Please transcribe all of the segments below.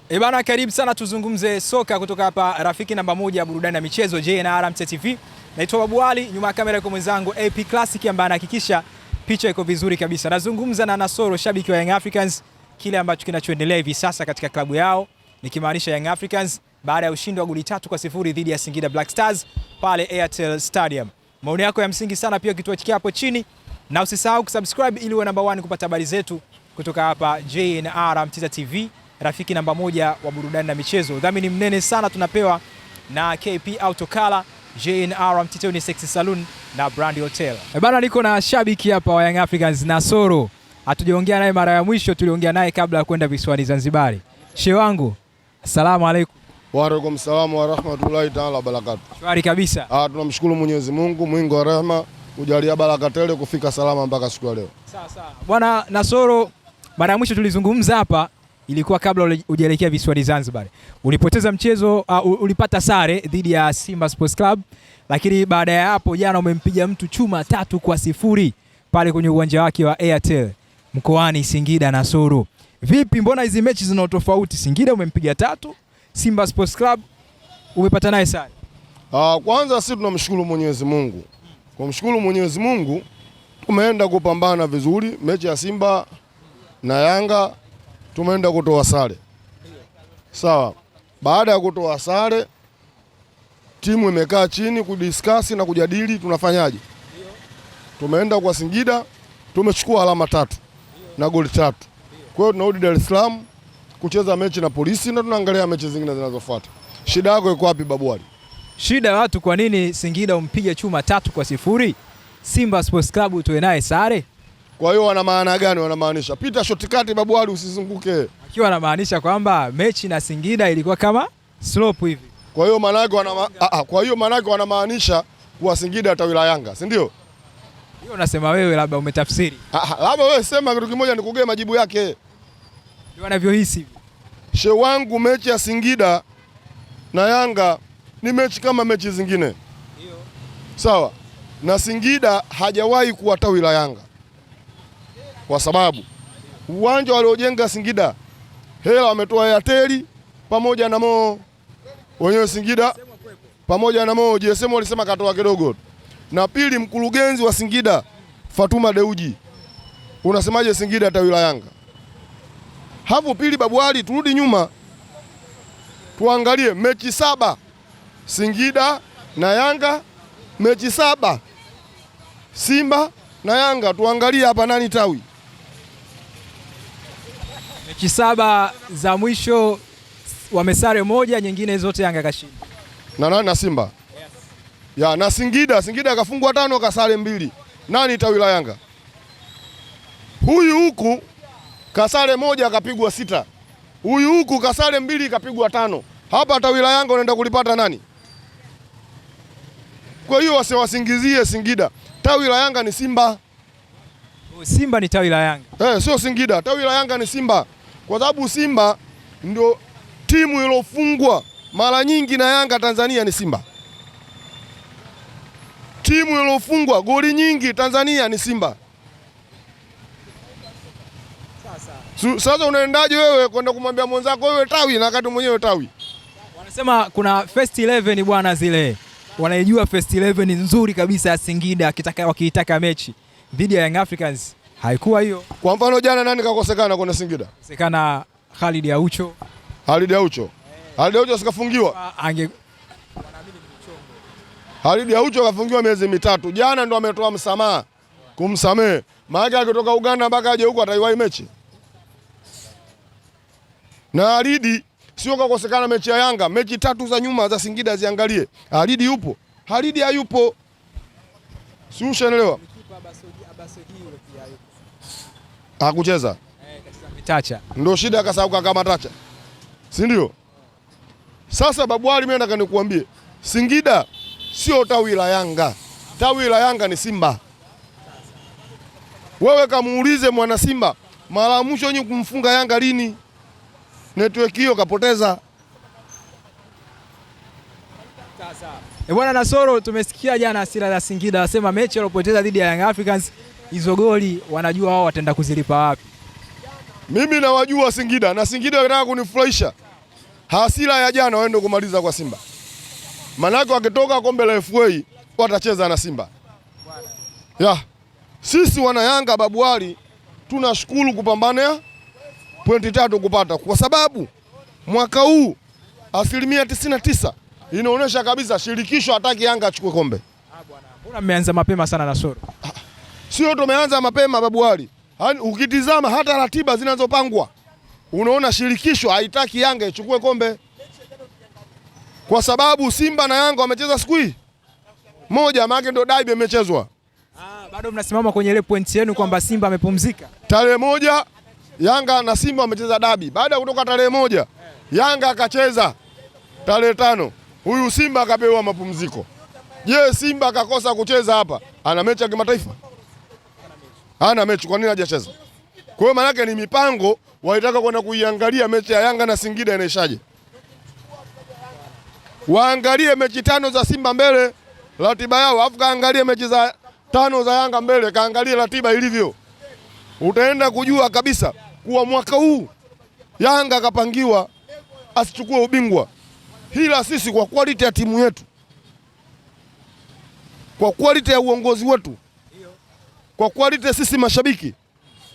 Bana, karibu sana tuzungumze soka kutoka hapa rafiki namba moja ya burudani na michezo JNR Mtete TV. Naitwa Babu Ali, nyuma ya kamera kwa mwenzangu AP Classic ambaye anahakikisha picha iko vizuri kabisa. Nazungumza na Nasoro, shabiki wa Young Africans, kile ambacho kinachoendelea hivi sasa katika klabu yao, nikimaanisha Young Africans baada ya ushindi wa goli 3-0 dhidi ya Singida Black Stars pale Airtel Stadium. Maoni yako ya msingi sana pia kituachikia hapo chini, na usisahau kusubscribe ili uwe namba 1 kupata habari zetu kutoka hapa JNR Mtete TV, rafiki namba moja wa burudani na michezo. Udhamini mnene sana tunapewa na KP Autokala, JNR Mtete ni Sexy Saloon na Brand Hotel. Bana, niko na shabiki hapa wa Young Africans, Nasoro. Hatujaongea naye mara ya mwisho, tuliongea naye kabla ya kwenda visiwani Zanzibar. Shehe wangu, asalamu alaykum. Wa alaykum salaam wa rahmatullahi ta'ala wa barakatuh. Shwari kabisa. Tunamshukuru Mwenyezi Mungu mwingi wa rehema kujalia baraka tele kufika salama mpaka siku ya leo. Sawa. Bwana Nasoro, mara ya mwisho tulizungumza hapa ilikuwa kabla hujaelekea visiwani Zanzibar. Ulipoteza mchezo, ulipata sare dhidi ya Simba Sports Club, lakini baada ya hapo jana umempiga mtu chuma 3-0 pale kwenye uwanja wake wa Airtel mkoani Singida. Nasoro, vipi, mbona hizi mechi zina tofauti? Singida umempiga 3, Simba Sports Club umepata naye sare. Kwanza sisi tunamshukuru Mwenyezi Mungu. Kumshukuru Mwenyezi Mungu, tumeenda kupambana vizuri. Mechi ya Simba na Yanga tumeenda kutoa sare. Sawa. Baada ya kutoa sare, timu imekaa chini kudiscuss na kujadili tunafanyaje. Tumeenda kwa Singida, tumechukua alama 3 na goli 3. Kwa hiyo tunarudi Dar es Salaam kucheza mechi na Polisi na tunaangalia mechi zingine zinazofuata. Shida yako iko wapi Babu Ali? Shida watu, kwa nini Singida umpige chuma 3-0, Simba Sports Club utoe naye sare? Kwa hiyo wana maana gani? Wanamaanisha pita shortcut Babu Ali, usizunguke. Akiwa anamaanisha kwamba mechi na Singida ilikuwa kama slope hivi. Kwa hiyo maana yake wanamaanisha kuwa Singida tawi la Yanga, si ndio? Hiyo unasema wewe, labda umetafsiri. Labda wewe sema kitu kimoja nikugee majibu yake. Ndio wanavyohisi. She wangu, mechi ya Singida na Yanga ni mechi kama mechi zingine. Ndio. Sawa. Na Singida hajawahi kuwa tawi la Yanga. Kwa sababu uwanja waliojenga Singida hela wametoa Airtel pamoja na Mo wenyewe Singida pamoja na Mo GSM walisema katoa kidogo. Na pili, mkurugenzi wa Singida Fatuma Deuji. Unasemaje Singida tawi la Yanga? Hapo pili Babu Ali, turudi nyuma tuangalie mechi 7 Singida na Yanga, mechi 7 Simba na Yanga, tuangalie hapa nani tawi. Mechi 7 za mwisho wamesare moja, nyingine zote Yanga kashinda. Na nani? Na Simba. Yes. Ya na Singida kafungwa 5 kasare 2. Nani tawi la Yanga? Huyu huku kasare 1 akapigwa 6. Huyu huku kasare 2 kapigwa 5. Hapa tawi la Yanga unaenda kulipata nani? Kwa hiyo wasiwasingizie Singida. Tawi la Yanga ni Simba. Simba ni tawi la Yanga. Sio Singida. Tawi la Yanga ni Simba. Kwa sababu Simba ndio timu ilofungwa mara nyingi na Yanga Tanzania ni Simba. Timu ilofungwa goli nyingi Tanzania ni Simba. Sasa unaendaje wewe kwenda kumwambia mwenzako wewe tawi na wakati mwenyewe tawi? Wanasema kuna first 11 bwana, zile wanaijua first 11 nzuri kabisa ya Singida wakiitaka mechi dhidi ya Young Africans. Haikuwa hiyo. Kwa mfano jana nani kakosekana kwa Singida? Kosekana Khalid Aucho. Khalid Aucho sikafungiwa. Khalid Aucho kafungiwa miezi 3. Jana ndo ametoa msamaha kumsamehe. Maana akitoka Uganda mpaka aje huko ataiwahi mechi. Na Khalid sio kakosekana mechi ya Yanga, mechi 3 za nyuma za Singida ziangalie. Khalid yupo? Khalid hayupo. Si ushaelewa? Hakucheza. Tacha. Ndio shida, akasahau kama Tacha. Si ndio? Sasa Babu Ali, mimi nataka nikuambie, Singida sio tawi la Yanga. Tawi la Yanga ni Simba. Wewe kamuulize mwana Simba, mara mwisho nyinyi kumfunga Yanga lini? Network hiyo kapoteza. Bwana Nasoro, tumesikia jana hasira za Singida, wasema mechi walipoteza dhidi ya Young Africans, hizo goli wanajua wao wataenda kuzilipa wapi. Mimi nawajua Singida, na Singida wanataka kunifurahisha. hasira ya jana waende kumaliza kwa Simba. Manake wakitoka kombe la FA watacheza na Simba. Ya, sisi wana Yanga Babu Ali tunashukuru kupambania pointi 3 kupata, kwa sababu mwaka huu 99% inaonyesha kabisa shirikisho hataki Yanga achukue kombe. Mbona mmeanza mapema sana Nasoro? Sio tumeanza mapema Babu Ali. Ukitizama hata ratiba zinazopangwa unaona shirikisho haitaki Yanga ichukue kombe, kwa sababu Simba na Yanga wamecheza siku hii moja, maana ndio dabi imechezwa. Bado mnasimama kwenye ile point yenu kwamba Simba amepumzika. Tarehe 1 Yanga na Simba wamecheza dabi. Baada ya kutoka tarehe 1 Yanga akacheza tarehe 5, huyu Simba akapewa mapumziko. Je, Simba akakosa kucheza hapa? Ana mechi ya kimataifa? Hana mechi, kwa nini hajacheza? Kwa hiyo maana yake ni mipango waitaka kwenda kuiangalia mechi ya Yanga na Singida inaishaje. Waangalie mechi 5 za Simba mbele ratiba yao, afu kaangalie mechi za 5 za Yanga mbele, kaangalie ratiba ilivyo. Utaenda kujua kabisa kuwa mwaka huu Yanga kapangiwa asichukue ubingwa. Hila sisi kwa quality ya timu yetu, kwa quality ya uongozi wetu, kwa quality sisi mashabiki,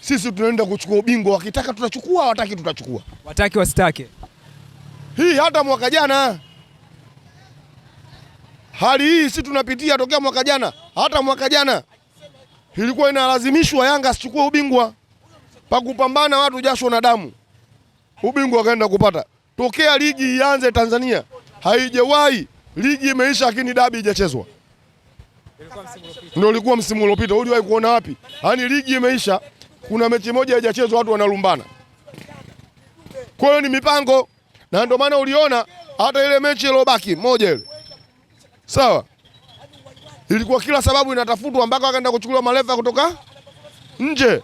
sisi tunaenda kuchukua ubingwa. Wakitaka tutachukua, wataki tutachukua. Wataki wasitake. Hii hata mwaka jana hali hii sisi tunapitia tokea mwaka jana. Hata mwaka jana ilikuwa inalazimishwa Yanga asichukue ubingwa, pa kupambana watu jasho na damu, ubingwa akaenda kupata. Tokea ligi ianze Tanzania haijawahi ligi imeisha lakini dabi haijachezwa. Ndio ilikuwa msimu uliopita. Uliwahi kuona wapi? Yaani ligi imeisha, kuna mechi moja haijachezwa, watu wanalumbana. Kwa hiyo ni mipango, na ndio maana uliona hata ile mechi iliyobaki moja ile, sawa, ilikuwa kila sababu inatafutwa mpaka wakaenda kuchukuliwa marefa kutoka nje.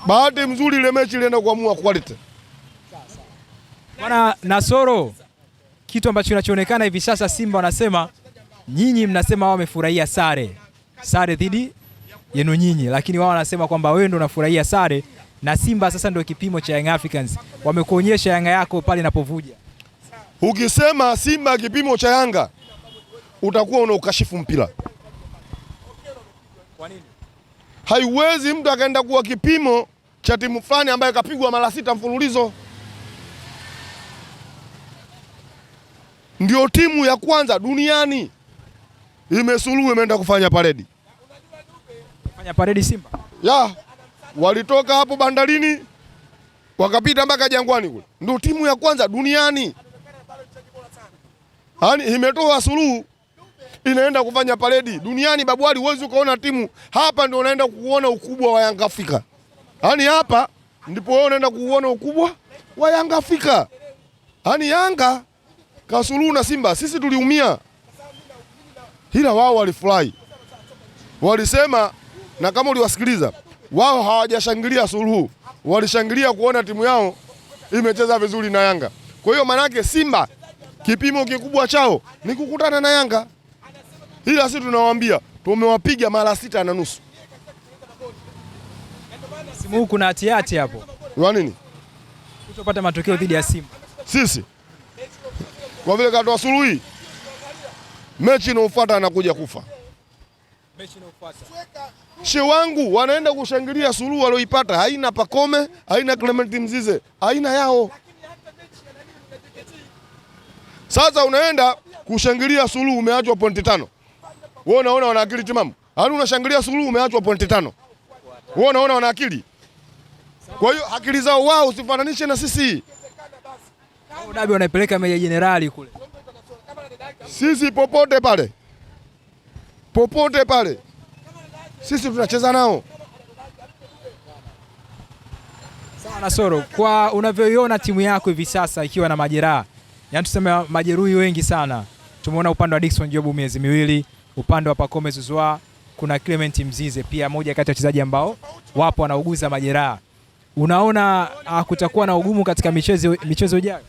Bahati mzuri ile mechi ilienda kuamua quality. Bwana Nasoro, kitu ambacho kinachoonekana hivi sasa, Simba wanasema nyinyi mnasema wao wamefurahia sare dhidi yenu nyinyi, lakini wao wanasema kwamba wewe ndio unafurahia sare na Simba sasa ndio kipimo cha Young Africans. Wamekuonyesha Yanga yako pale inapovuja. Ukisema Simba kipimo cha Yanga utakuwa unaukashifu mpira. Kwa nini? Haiwezi mtu akaenda kuwa kipimo cha timu fulani ambayo kapigwa mara 6 mfululizo. Ndio timu ya kwanza duniani imesuluhu, imeenda kufanya paredi. Fanya paredi Simba? Ya, walitoka hapo bandarini wakapita mpaka Jangwani kule. Ndio timu ya kwanza duniani. Yaani imetoa suluhu inaenda kufanya paredi duniani. Babu Ali, huwezi ukaona timu hapa ndio unaenda kuona ukubwa wa Yanga Afrika. Yaani hapa ndipo wewe unaenda kuona ukubwa wa Yanga Afrika. Yaani Yanga kasuluhu na Simba, sisi tuliumia. Ila wao walifurahi. Walisema, na kama uliwasikiliza, wao hawajashangilia suluhu, walishangilia kuona timu yao imecheza vizuri na Yanga. Kwa hiyo manake Simba kipimo kikubwa chao ni kukutana na Yanga. Ila sisi tunawaambia tumewapiga mara 6.5. Simu huu kuna hatihati hapo. Kwa nini? Kutopata matokeo dhidi ya Simba. Sisi kwa vile katoa suluhi, mechi inayofuata anakuja kufa. Mechi inayofuata She wangu wanaenda kushangilia suluhu walioipata, haina Pakome, haina Clement Mzize, haina yao. Sasa unaenda kushangilia suluhu umeachwa pointi 5. Wewe unaona wana akili timamu? Hadi unashangilia suluhu umeachwa pointi 5. Wewe unaona wana akili? Kwa hiyo akili zao wao usifananishe na sisi. Dabi wanaipeleka Meja Jenerali kule. Sisi popote pale, popote pale sisi tunacheza nao. Sawa Nasoro, kwa unavyoiona timu yako hivi sasa ikiwa na majeraha, yaani tuseme majeruhi wengi sana. Tumeona upande wa Dickson Job miezi miwili, upande wa Pacome Zouzoua, kuna Clement Mzize pia, moja kati ya wachezaji ambao wapo wanauguza majeraha. Unaona kutakuwa na ugumu katika michezo ijayo?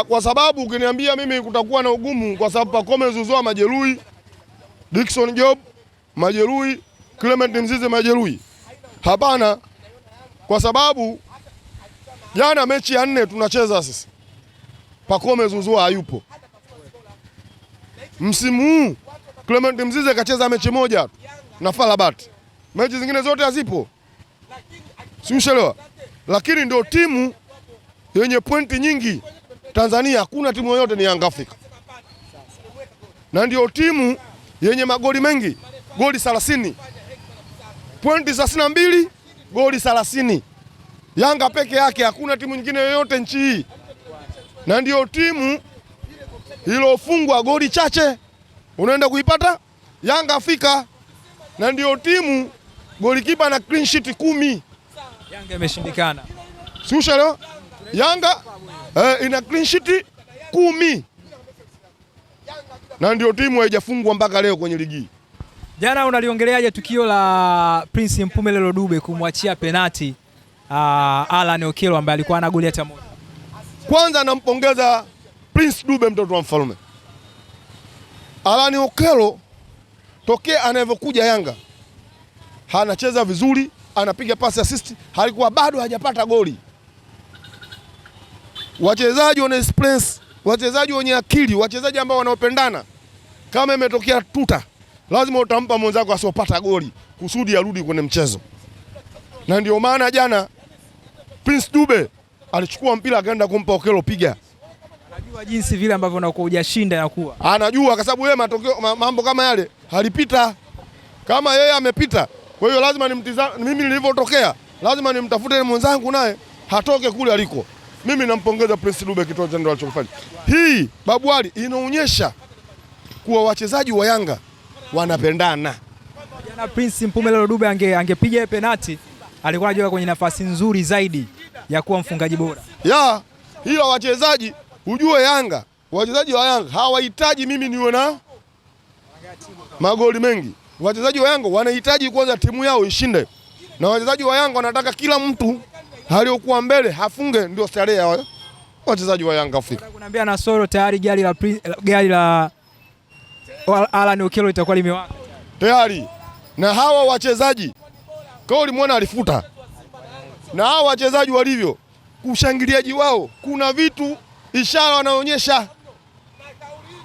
Kwa sababu ukiniambia mimi kutakuwa na ugumu kwa sababu Pacome Zouzoua majeruhi, Dickson Job majeruhi, Clement Mzize majeruhi. Hapana, kwa sababu Jana mechi ya 4 tunacheza sisi, Pacome Zouzoua hayupo. Msimu huu Clement Mzize kacheza mechi moja tu na FAR Rabat, mechi zingine zote hazipo, si ushelewa? Lakini ndio timu yenye pointi nyingi Tanzania, hakuna timu yoyote ni Young Africa, na ndio timu yenye magoli mengi, goli 30, pointi 32, goli 30. Yanga peke yake, hakuna timu nyingine yoyote nchi hii, na ndio timu ilofungwa goli chache unaenda kuipata Yanga Afrika, na ndio timu golikipa na clean sheet 10. Yanga imeshindikana, si ushelewa? Yanga ina clean sheet 10, na ndio timu haijafungwa mpaka leo kwenye ligi. Jana unaliongeleaje tukio la Prince Mpumelelo Dube kumwachia penati Alan Okello ambaye alikuwa na goli hata moja? Kwanza nampongeza Prince Dube, mtoto wa mfalme. Alan Okello tokea anavyokuja Yanga anacheza vizuri, anapiga pasi assist, halikuwa bado hajapata goli. Wachezaji wana experience, wachezaji wenye akili, wachezaji ambao wanaopendana, kama imetokea tuta, lazima utampa mwenzako asiyopata goli kusudi arudi kwenye mchezo. Na ndio maana jana Prince Dube alichukua mpira akaenda kumpa Okello, piga. Anajua jinsi vile ambavyo unakuwa hujashinda na kuwa. Anajua kwa sababu yeye matokeo mambo kama yale halipita. Kama yeye amepita, kwa hiyo lazima nimtizame. Mimi nilivyotokea lazima nimtafute mwenzangu naye hatoke kule aliko. Mimi nampongeza Prince Dube kitu ndio alichofanya. Hii Babu Ali inaonyesha kuwa wachezaji wa Yanga wanapendana. Jana Prince Mpumelelo Dube angepiga penalti, alikuwa anajiweka kwenye nafasi nzuri zaidi ya kuwa mfungaji bora. Hiyo wachezaji ujue Yanga, wachezaji wa Yanga hawahitaji mimi niwe na magoli mengi. Wachezaji wa Yanga wanahitaji kwanza timu yao ishinde. Na wachezaji wa Yanga wanataka kila mtu aliyokuwa mbele hafunge, ndio starehe ya wachezaji wa Yanga Afrika. Kunaambia Nasoro tayari gari la Alan Okello itakuwa limewaka tayari. Na hawa wachezaji kauli muona alifuta. Na hawa wachezaji walivyo ushangiliaji wao, kuna vitu ishara wanaonyesha.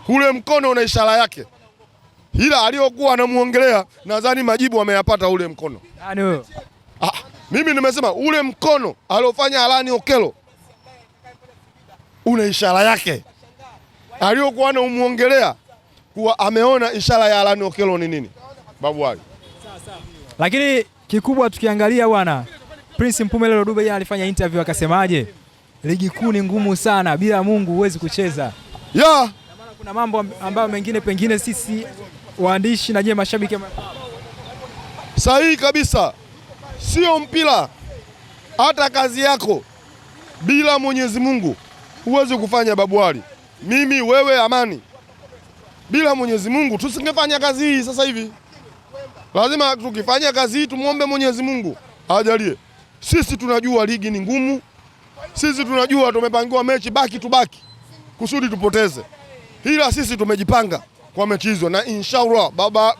Ule mkono una ishara yake, ila aliyokuwa anamuongelea nadhani majibu ameyapata ule mkono. Mimi nimesema ule mkono aliofanya Alan Okello una ishara yake, aliyokuwa anamuongelea kuwa ameona ishara ya Alan Okello ni nini, Babu Ali. Lakini kikubwa tukiangalia bwana, Prince Mpumelelo Dube jana alifanya interview akasemaje? Ligi kuu ni ngumu sana, bila Mungu huwezi kucheza. Kuna mambo ambayo mengine pengine sisi waandishi na je mashabiki sahihi kabisa. Sio mpira, hata kazi yako bila Mwenyezi Mungu huwezi kufanya, Babu Ali. Mimi, wewe, Amani, bila Mwenyezi Mungu tusingefanya kazi hii sasa hivi. Lazima tukifanya kazi hii tumuombe Mwenyezi Mungu ajalie. Sisi tunajua ligi ni ngumu, sisi tunajua tumepangiwa mechi baki tubaki kusudi tupoteze, ila sisi tumejipanga kwa mechi hizo, na inshallah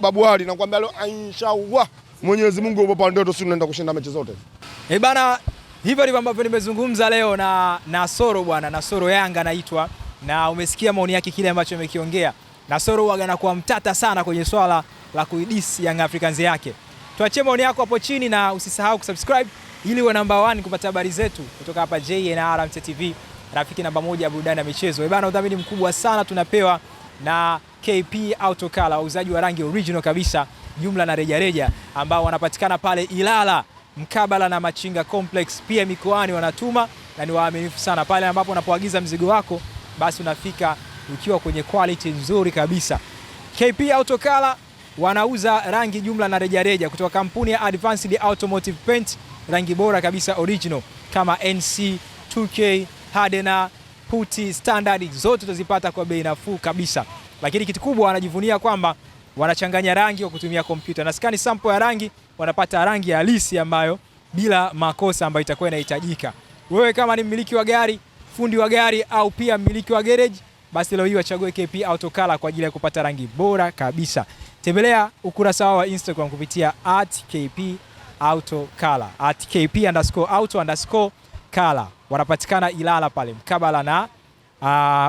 Babu Ali nakwambia leo, inshallah Mwenyezi Mungu yupo pande yetu, sisi tunaenda kushinda mechi zote. Bana, hivyo ndivyo ambavyo nimezungumza leo na Nasoro bwana, Nasoro Yanga anaitwa, na umesikia maoni yake kile ambacho amekiongea. Nasoro huaga anakuwa mtata sana kwenye swala la kuidisi Young Africans yake. Tuachie maoni yako hapo chini na usisahau kusubscribe ili uwe namba 1 kupata habari zetu kutoka hapa JNR TV, rafiki namba 1 ya burudani na michezo. Bana, udhamini mkubwa sana tunapewa na KP Autocolor, wauzaji wa rangi original kabisa, jumla na rejareja, ambao wanapatikana pale Ilala mkabala na Machinga Complex, pia mikoani wanatuma na ni waaminifu sana. Pale ambapo unapoagiza mzigo wako basi unafika ukiwa kwenye quality nzuri kabisa. KP Autocolor wanauza rangi jumla na rejareja kutoka kampuni ya Advanced Automotive Paint, rangi bora kabisa original kama NC, 2K, Hardener, Putty, Standard, zote utazipata kwa bei nafuu kabisa. Lakini kitu kubwa wanajivunia kwamba wanachanganya rangi kwa kutumia kompyuta, na scan sample ya rangi wanapata rangi halisi ambayo bila makosa ambayo itakuwa inahitajika. Wewe kama ni mmiliki wa gari, fundi wa gari au pia mmiliki wa garage, basi leo hii wachague KP Autocolor kwa ajili ya kupata rangi bora kabisa. Tembelea ukurasa wao wa Instagram kupitia @KP Autocolor, @KP_auto_ Color. Wanapatikana Ilala pale mkabala na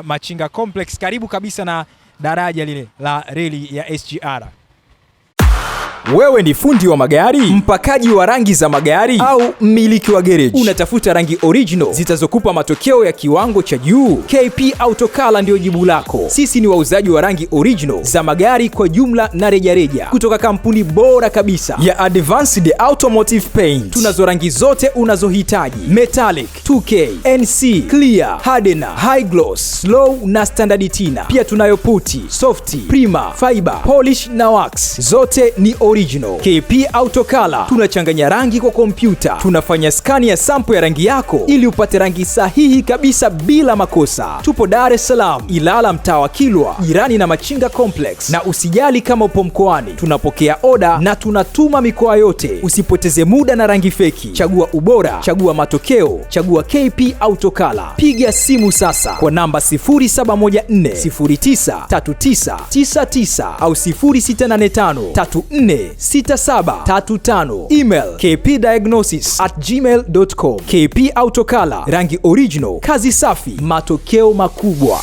Machinga Complex, karibu kabisa na daraja lile la reli ya SGR. Wewe ni fundi wa magari, mpakaji wa rangi za magari, au mmiliki wa garage? Unatafuta rangi original zitazokupa matokeo ya kiwango cha juu? KP Auto Color ndio jibu lako. Sisi ni wauzaji wa rangi original za magari kwa jumla na rejareja kutoka kampuni bora kabisa ya Advanced Automotive Paint. Tunazo rangi zote unazohitaji: metallic, 2K, NC, clear, hardener, high gloss, slow na standard tina. Pia tunayo puti, softy, prima, fiber, polish na wax. Zote ni original. KP Auto Color tunachanganya rangi kwa kompyuta. Tunafanya skani ya sample ya rangi yako ili upate rangi sahihi kabisa bila makosa. Tupo Dar es Salaam, Ilala mtaa wa Kilwa, jirani na Machinga Complex. Na usijali kama upo mkoani, tunapokea oda na tunatuma mikoa yote. Usipoteze muda na rangi feki. Chagua ubora, chagua matokeo, chagua KP Auto Color. Piga simu sasa kwa namba 0714093999 au 0685346735. Email kpdiagnosis@gmail.com. KP Auto Color, rangi original, kazi safi, matokeo makubwa.